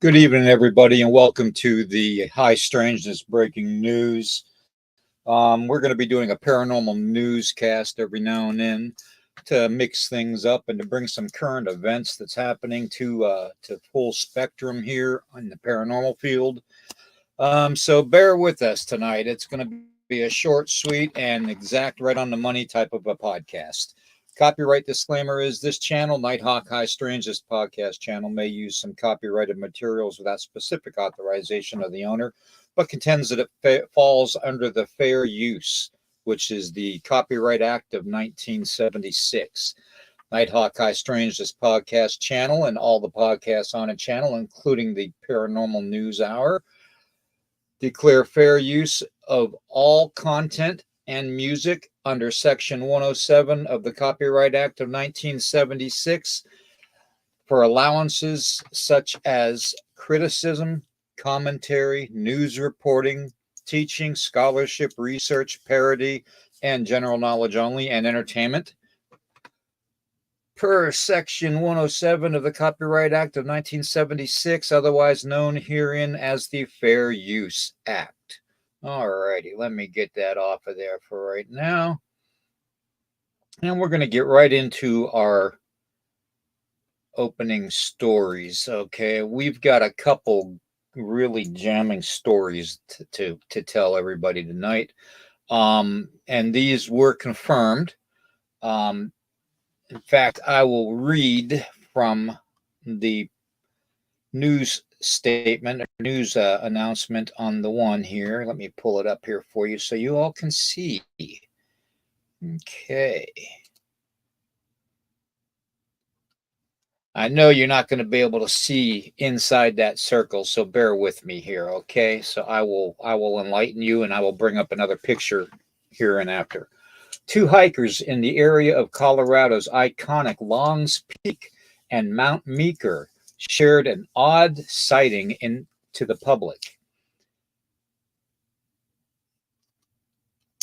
Good evening, everybody, and welcome to the High Strangeness Breaking News. We're going to be doing a paranormal newscast every now and then to mix things up and to bring some current events that's happening to full spectrum here in the paranormal field. So bear with us tonight. It's going to be a short, sweet, and exact, right on the money type of a podcast. Copyright disclaimer is this channel, Nighthawk High Strangeness podcast channel, may use some copyrighted materials without specific authorization of the owner, but contends that it falls under the Fair Use, which is the Copyright Act of 1976. Nighthawk High Strangeness podcast channel and all the podcasts on a channel, including the Paranormal News Hour, declare fair use of all content and music under Section 107 of the Copyright Act of 1976 for allowances such as criticism, commentary, news reporting, teaching, scholarship, research, parody, and general knowledge only, and entertainment. Per Section 107 of the Copyright Act of 1976, otherwise known herein as the Fair Use Act. All righty, let me get that off of there for right now. And we're going to get right into our opening stories. Okay, we've got a couple really jamming stories to tell everybody tonight. And these were confirmed. In fact, I will read from the news statement, news announcement on the one here. Let me pull it up here for you so you all can see. Okay. I know you're not going to be able to see inside that circle, so bear with me here, okay? So I will enlighten you, and I will bring up another picture here and after. Two hikers in the area of Colorado's iconic Longs Peak and Mount Meeker shared an odd sighting to the public.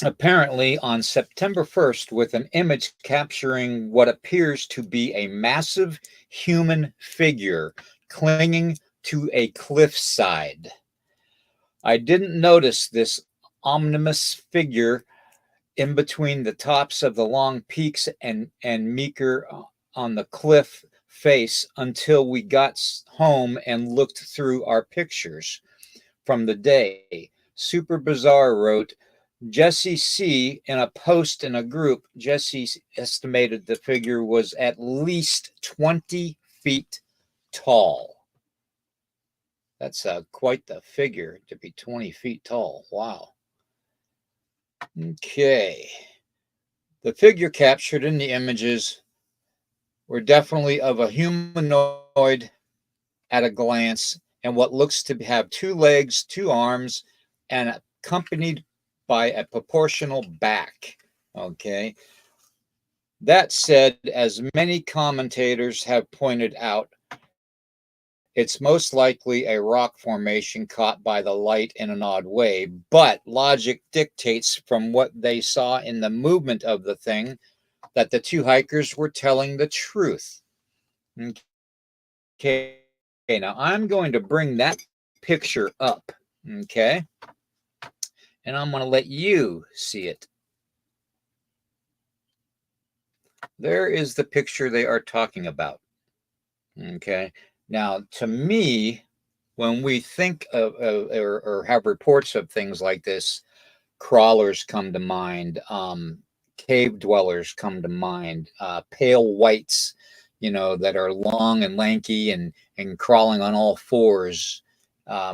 Apparently on September 1st, with an image capturing what appears to be a massive human figure clinging to a cliffside. I didn't notice this ominous figure in between the tops of the long peaks and Meeker on the cliff face until we got home and looked through our pictures from the day. Super Bizarre wrote, Jesse C. in a post in a group, Jesse estimated the figure was at least 20 feet tall. That's quite the figure to be 20 feet tall. Wow. Okay. The figure captured in the images were definitely of a humanoid at a glance, and what looks to have two legs, two arms, and accompanied by a proportional back. Okay. That said, as many commentators have pointed out, it's most likely a rock formation caught by the light in an odd way, but logic dictates from what they saw in the movement of the thing that the two hikers were telling the truth. Okay, now I'm going to bring that picture up, okay? And I'm going to let you see it. There is the picture they are talking about, okay? Now, to me, when we think of or have reports of things like this, crawlers come to mind, cave dwellers come to mind, pale whites, that are long and lanky and crawling on all fours,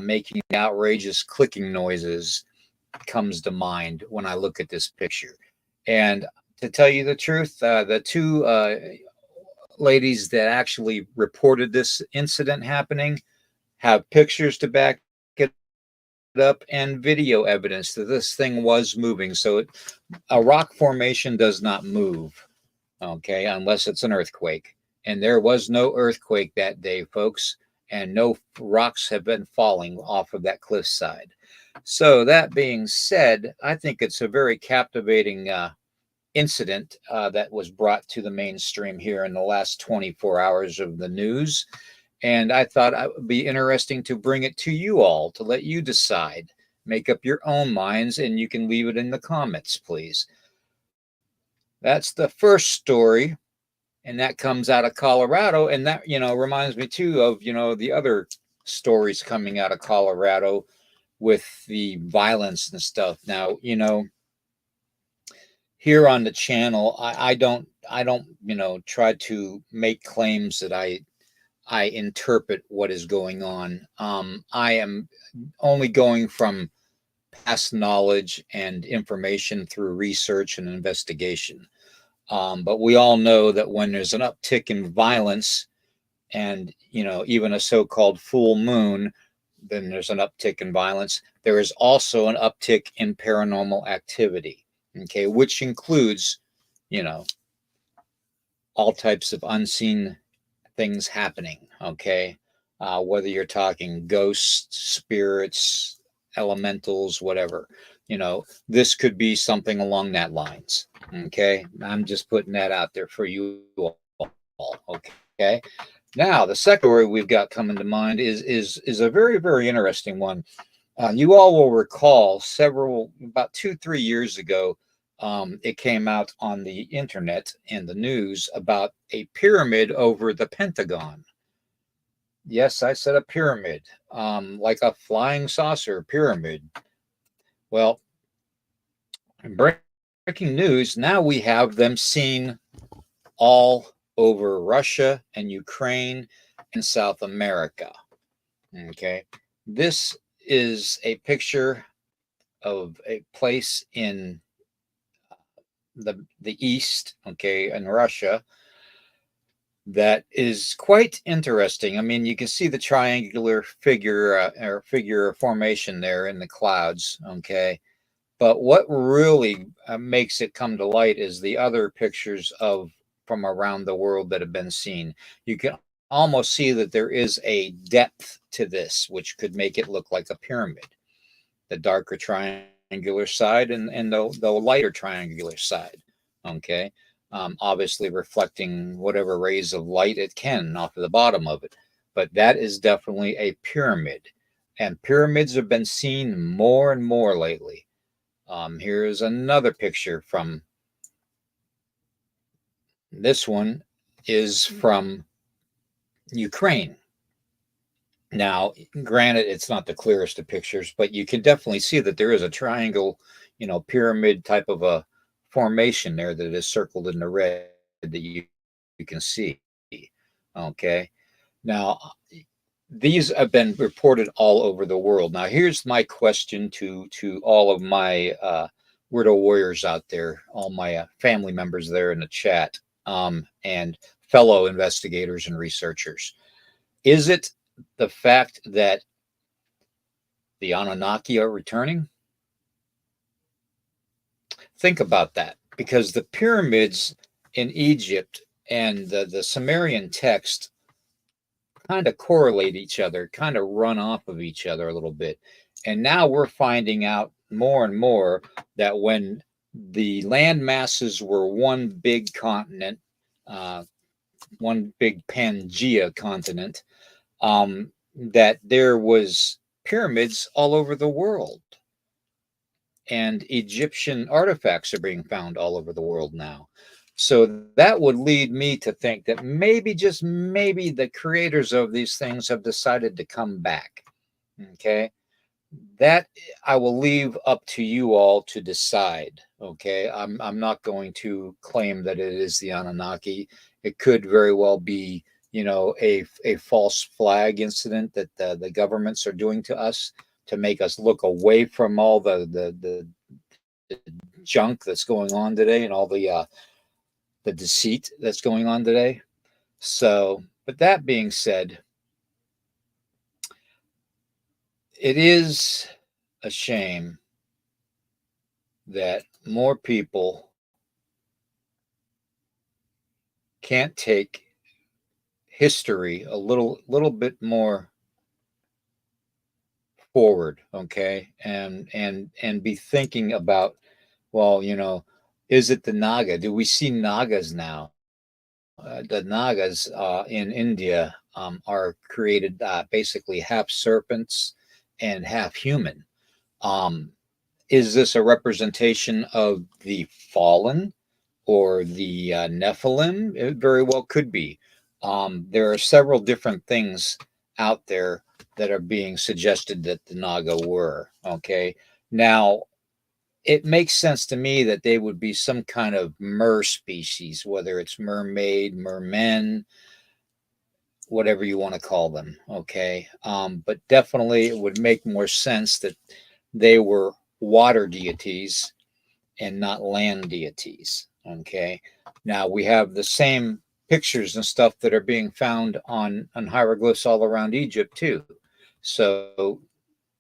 making outrageous clicking noises comes to mind when I look at this picture. And to tell you the truth, the two ladies that actually reported this incident happening have pictures to back it up and video evidence that this thing was moving. So a rock formation does not move, okay, unless it's an earthquake. And there was no earthquake that day, folks, and no rocks have been falling off of that cliffside. So that being said, I think it's a very captivating incident that was brought to the mainstream here in the last 24 hours of the news. and I thought it would be interesting to bring it to you all to let you decide. Make up your own minds, and you can leave it in the comments, please. That's the first story, and that comes out of Colorado, and that reminds me too of the other stories coming out of Colorado with the violence and stuff. Now, here on the channel, I don't try to make claims that I interpret what is going on. I am only going from past knowledge and information through research and investigation. But we all know that when there's an uptick in violence and even a so-called full moon, then there's an uptick in violence. There is also an uptick in paranormal activity, okay, which includes you know all types of unseen things happening, okay, whether you're talking ghosts, spirits, elementals, whatever. This could be something along that lines, okay. I'm just putting that out there for you all, okay. Now, the second story we've got coming to mind is a very, very interesting one. You all will recall about 2, 3 years ago, it came out on the internet and the news about a pyramid over the Pentagon. Yes, I said a pyramid, like a flying saucer pyramid. Well, breaking news, now we have them seen all over Russia and Ukraine and South America. Okay. This is a picture of a place in the east, okay, in Russia, that is quite interesting. I mean, you can see the triangular figure or figure formation there in the clouds, okay. But what really makes it come to light is the other pictures of from around the world that have been seen. You can almost see that there is a depth to this, which could make it look like a pyramid. The darker triangular side and the lighter triangular side. Okay. Obviously reflecting whatever rays of light it can off of the bottom of it. But that is definitely a pyramid. And pyramids have been seen more and more lately. Here's another picture from this one is from Ukraine. Now, granted, it's not the clearest of pictures, but you can definitely see that there is a triangle, pyramid type of a formation there that is circled in the red that you can see. Okay. Now, these have been reported all over the world. Now, here's my question to all of my Weirdo Warriors out there, all my family members there in the chat, and fellow investigators and researchers. Is it the fact that the Anunnaki are returning? Think about that, because the pyramids in Egypt and the Sumerian text kind of correlate each other, kind of run off of each other a little bit. And now we're finding out more and more that when the land masses were one big continent, one big Pangea continent, that there was pyramids all over the world. And Egyptian artifacts are being found all over the world now. So that would lead me to think that maybe, just maybe, the creators of these things have decided to come back. Okay. That I will leave up to you all to decide. Okay. I'm not going to claim that it is the Anunnaki. It could very well be, a false flag incident that the governments are doing to us to make us look away from all the junk that's going on today and all the deceit that's going on today. So, but that being said, it is a shame that more people can't take history a little bit more forward, okay, and be thinking about, well, is it the Naga? Do we see Nagas now? The Nagas in India are created basically half serpents and half human. Um, is this a representation of the fallen or the Nephilim? It very well could be. There are several different things out there that are being suggested that the Naga were. Okay. Now, it makes sense to me that they would be some kind of mer species, whether it's mermaid, mermen, whatever you want to call them. Okay. But definitely it would make more sense that they were water deities and not land deities. Okay. Now we have the same pictures and stuff that are being found on hieroglyphs all around Egypt too. So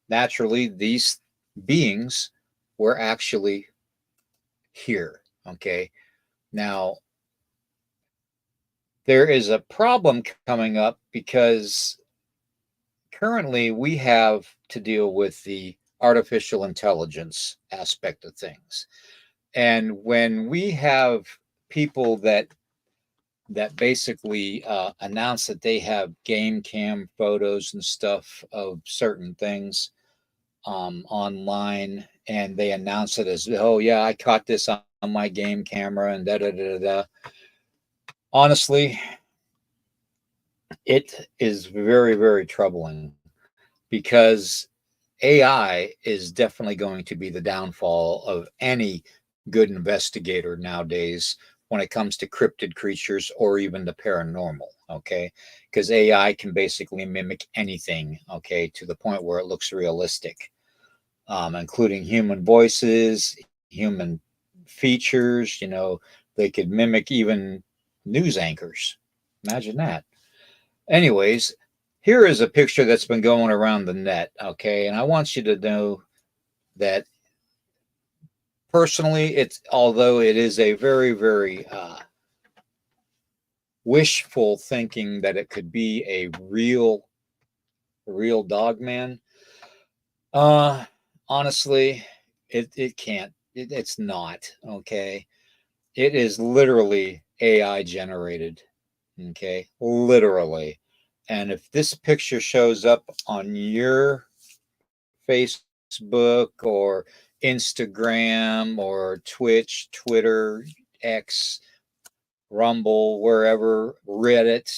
naturally, these beings were actually here. Okay. Now there is a problem coming up because currently we have to deal with the artificial intelligence aspect of things. And when we have people that basically announce that they have game cam photos and stuff of certain things online, and they announce it as, oh yeah, I caught this on my game camera and da da da da. Honestly, it is very, very troubling because AI is definitely going to be the downfall of any good investigator nowadays when it comes to cryptid creatures or even the paranormal. Okay. Because AI can basically mimic anything. Okay. To the point where it looks realistic, including human voices, human features. They could mimic even news anchors. Imagine that. Anyways, here is a picture that's been going around the net, okay? And I want you to know that personally, although it is a very, very wishful thinking that it could be a real dog man. Uh, honestly, it can't. It's not, okay? It is literally AI generated, okay? Literally. And if this picture shows up on your Facebook or Instagram or Twitch, Twitter, X, Rumble, wherever, Reddit,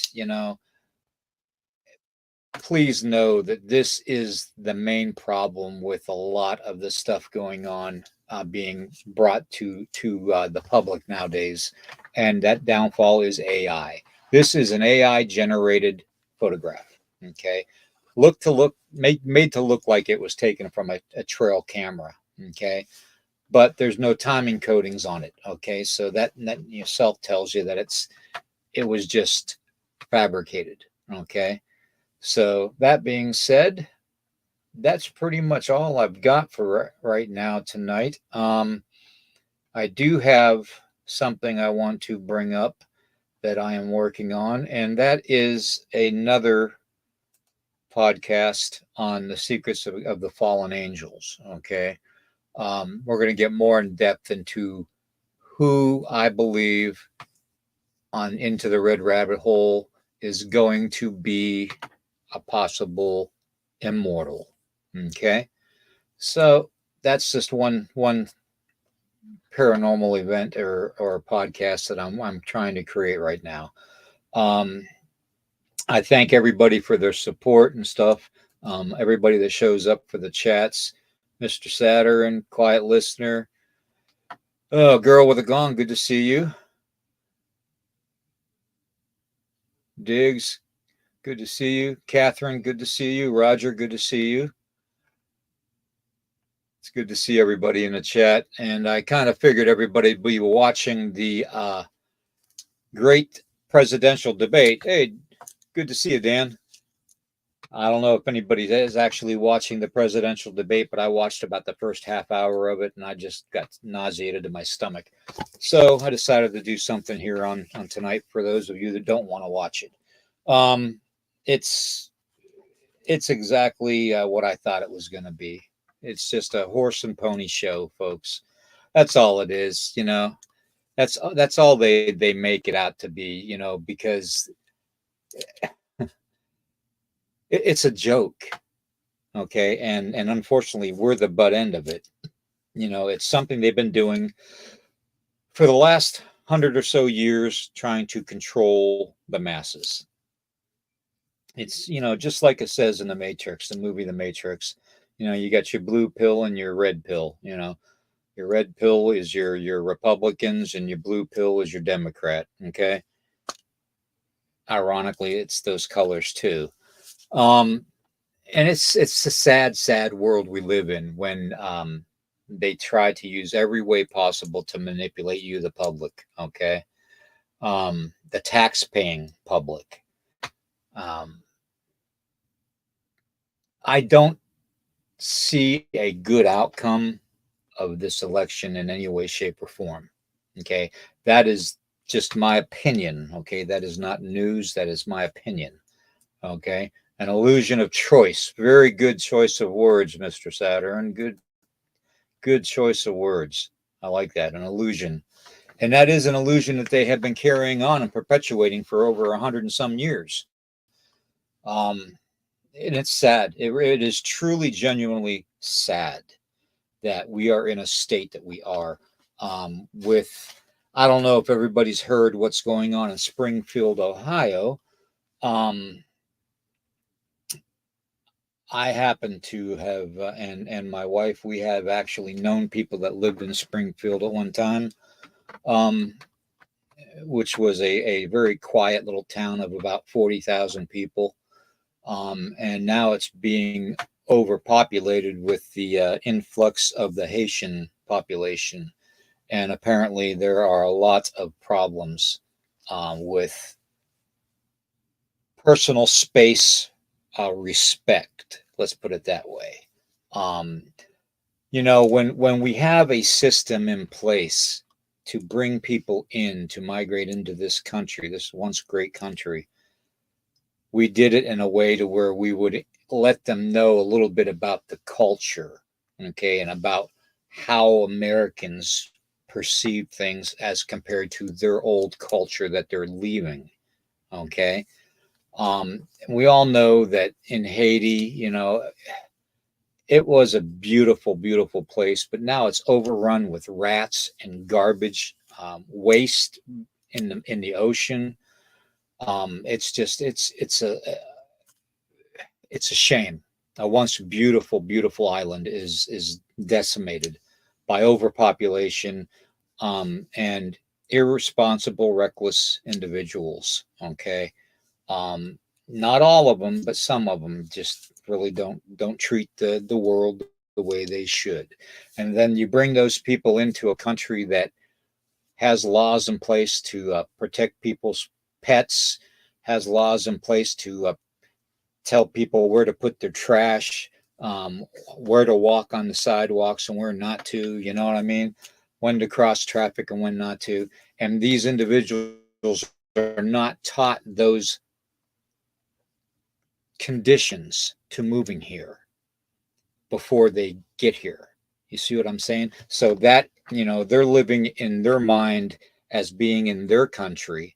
please know that this is the main problem with a lot of the stuff going on being brought to the public nowadays, and that downfall is AI. This is an AI generated photograph. Okay, made to look like it was taken from a trail camera. Okay, but there's no timing codings on it. Okay, so that yourself tells you that it was just fabricated. Okay, so that being said, that's pretty much all I've got for right now tonight. I do have something I want to bring up that I am working on, and that is another podcast on the secrets of the fallen angels. Okay. We're going to get more in depth into who I believe on Into the Red Rabbit Hole is going to be a possible immortal. Okay. So that's just one paranormal event or podcast that I'm trying to create right now. Um, I thank everybody for their support and stuff. Everybody that shows up for the chats, Mr. Saturn, quiet listener. Oh, girl with a gong, good to see you. Diggs, good to see you. Catherine, good to see you. Roger, good to see you. It's good to see everybody in the chat. And I kind of figured everybody would be watching the great presidential debate. Hey, good to see you, Dan. I don't know if anybody is actually watching the presidential debate, but I watched about the first half hour of it and I just got nauseated in my stomach. So I decided to do something here on tonight for those of you that don't want to watch it. Um, it's it's exactly what I thought it was going to be. It's just a horse and pony show, folks. That's all it is. That's all they make it out to be. Because It's a joke. Okay. And unfortunately, we're the butt end of it. It's something they've been doing for the last 100 or so years, trying to control the masses. It's, just like it says in the Matrix, the movie The Matrix. You got your blue pill and your red pill. Your red pill is your Republicans, and your blue pill is your Democrat. Okay. Ironically, it's those colors too. Um, and it's a sad, sad world we live in, when they try to use every way possible to manipulate you, the public. Okay. The tax paying public. Um, I don't see a good outcome of this election in any way, shape, or form. Okay. That is just my opinion. Okay. That is not news. That is my opinion. Okay. An illusion of choice. Very good choice of words, Mr. Saturn. Good choice of words. I like that. An illusion. And that is an illusion that they have been carrying on and perpetuating for over 100 and some years. And it's sad. It is truly, genuinely sad that we are in a state that we are. With, I don't know if everybody's heard what's going on in Springfield, Ohio. Um, I happen to have, and my wife, we have actually known people that lived in Springfield at one time, um, which was a very quiet little town of about 40,000 people. And now it's being overpopulated with the influx of the Haitian population. And apparently, there are a lot of problems with personal space respect. Let's put it that way. Um, when we have a system in place to bring people in, to migrate into this country, this once great country, we did it in a way to where we would let them know a little bit about the culture, okay, and about how Americans perceive things as compared to their old culture that they're leaving, okay. We all know that in Haiti, it was a beautiful, beautiful place, but now it's overrun with rats and garbage, waste in the ocean. It's just it's a shame. A once beautiful, beautiful island is decimated by overpopulation, and irresponsible, reckless individuals. Okay. Um, Not all of them, but some of them just really don't treat the world the way they should. And then you bring those people into a country that has laws in place to protect people's pets, has laws in place to tell people where to put their trash, where to walk on the sidewalks and where not to. You know what I mean? When to cross traffic and when not to. And these individuals are not taught those conditions to moving here before they get here. You see what I'm saying? So that, they're living in their mind as being in their country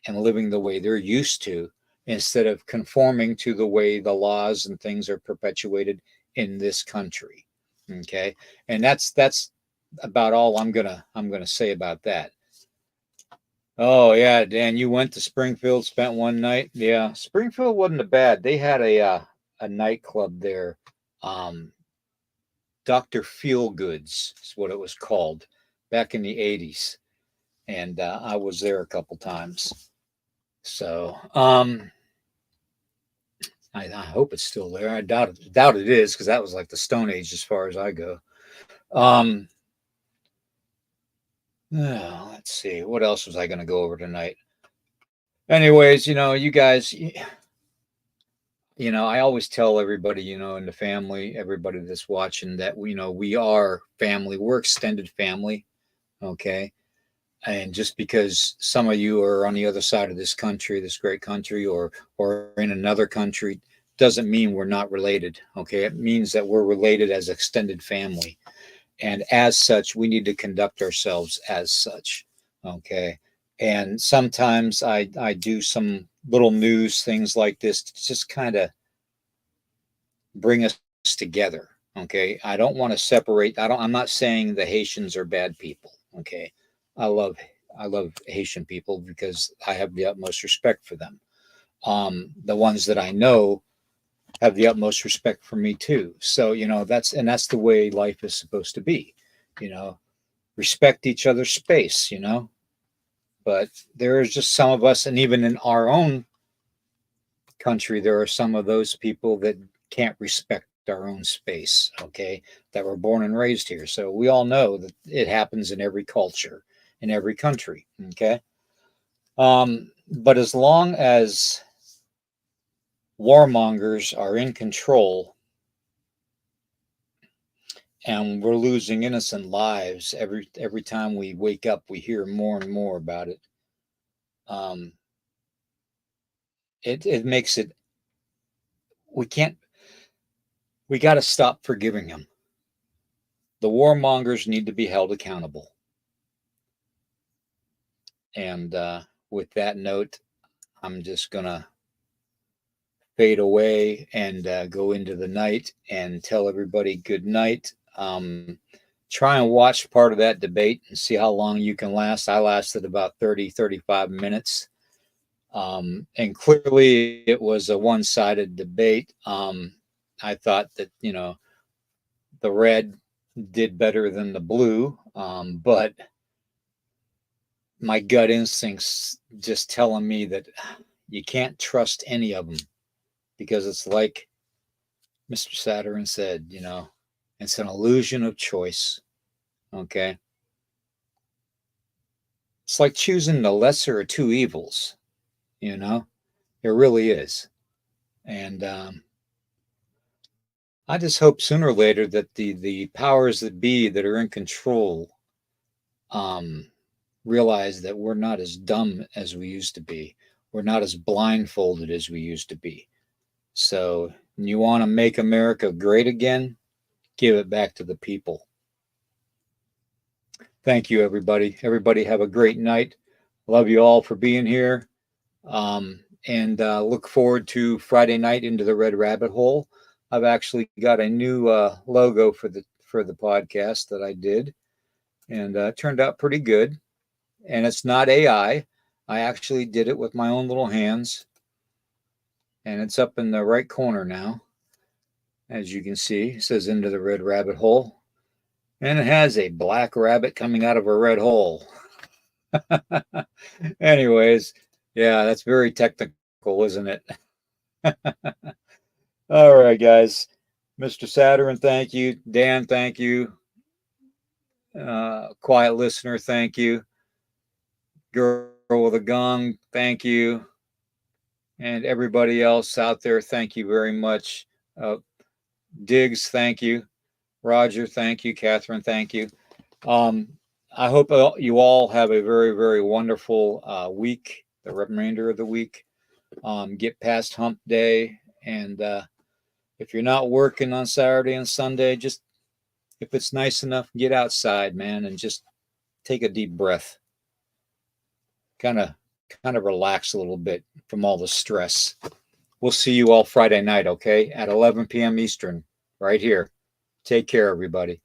and living the way they're used to, instead of conforming to the way the laws and things are perpetuated in this country. Okay. And that's about all I'm gonna say about that. Oh yeah, Dan, you went to Springfield, spent one night. Yeah, Springfield wasn't a bad. They had a nightclub there. Um, Dr. Feelgoods is what it was called back in the 80s. And I was there a couple times. So I hope it's still there. I doubt it is, because that was like the Stone Age as far as I go. Um, let's see. What else was I going to go over tonight? Anyways, you guys, I always tell everybody, in the family, everybody that's watching, that we are family. We're extended family. Okay. And just because some of you are on the other side of this country, this great country, or in another country, doesn't mean we're not related. Okay. It means that we're related as extended family. And as such, we need to conduct ourselves as such. Okay. And sometimes I do some little news things like this to just kind of bring us together. Okay. I don't want to separate. I'm not saying the Haitians are bad people. Okay. I love, I love Haitian people because I have the utmost respect for them. The ones that I know have the utmost respect for me too. So, that's the way life is supposed to be, you know, respect each other's space, but there is just some of us, and even in our own country, there are some of those people that can't respect our own space, okay, that were born and raised here. So we all know that it happens in every culture, in every country, okay. But as long as warmongers are in control and we're losing innocent lives every time we wake up, we hear more and more about it. um it makes it, we can't, we got to stop forgiving them. The warmongers need to be held accountable. And with that note, I'm just gonna fade away and go into the night and tell everybody good night. Try and watch part of that debate and see how long you can last. I lasted about 35 minutes. And clearly it was a one-sided debate. I thought that, the red did better than the blue, but my gut instincts just telling me that you can't trust any of them because it's like Mr. Saturn said, it's an illusion of choice. Okay. It's like choosing the lesser of two evils, you know, it really is. And I just hope sooner or later that the powers that be that are in control um, realize that we're not as dumb as we used to be. We're not as blindfolded as we used to be. So, you want to make America great again? Give it back to the people. Thank you, everybody. Everybody have a great night. Love you all for being here. And look forward to Friday night into the Red Rabbit Hole. I've actually got a new logo for the podcast that I did, and turned out pretty good. And it's not AI. I actually did it with my own little hands, and it's up in the right corner now, as you can see. It says "Into the Red Rabbit Hole," and it has a black rabbit coming out of a red hole. Anyways, yeah, that's very technical, isn't it? All right, guys. Mr. Saturn, thank you. Dan, thank you. Quiet listener, thank you. Girl with a gong, thank you. And everybody else out there, thank you very much. Diggs, thank you. Roger, thank you. Catherine, thank you. Um, I hope you all have a very, very wonderful week, the remainder of the week. Get past hump day. And if you're not working on Saturday and Sunday, just, if it's nice enough, get outside, man, and just take a deep breath. Kind of relax a little bit from all the stress. We'll see you all Friday night, okay? At 11 p.m. Eastern, right here. Take care, everybody.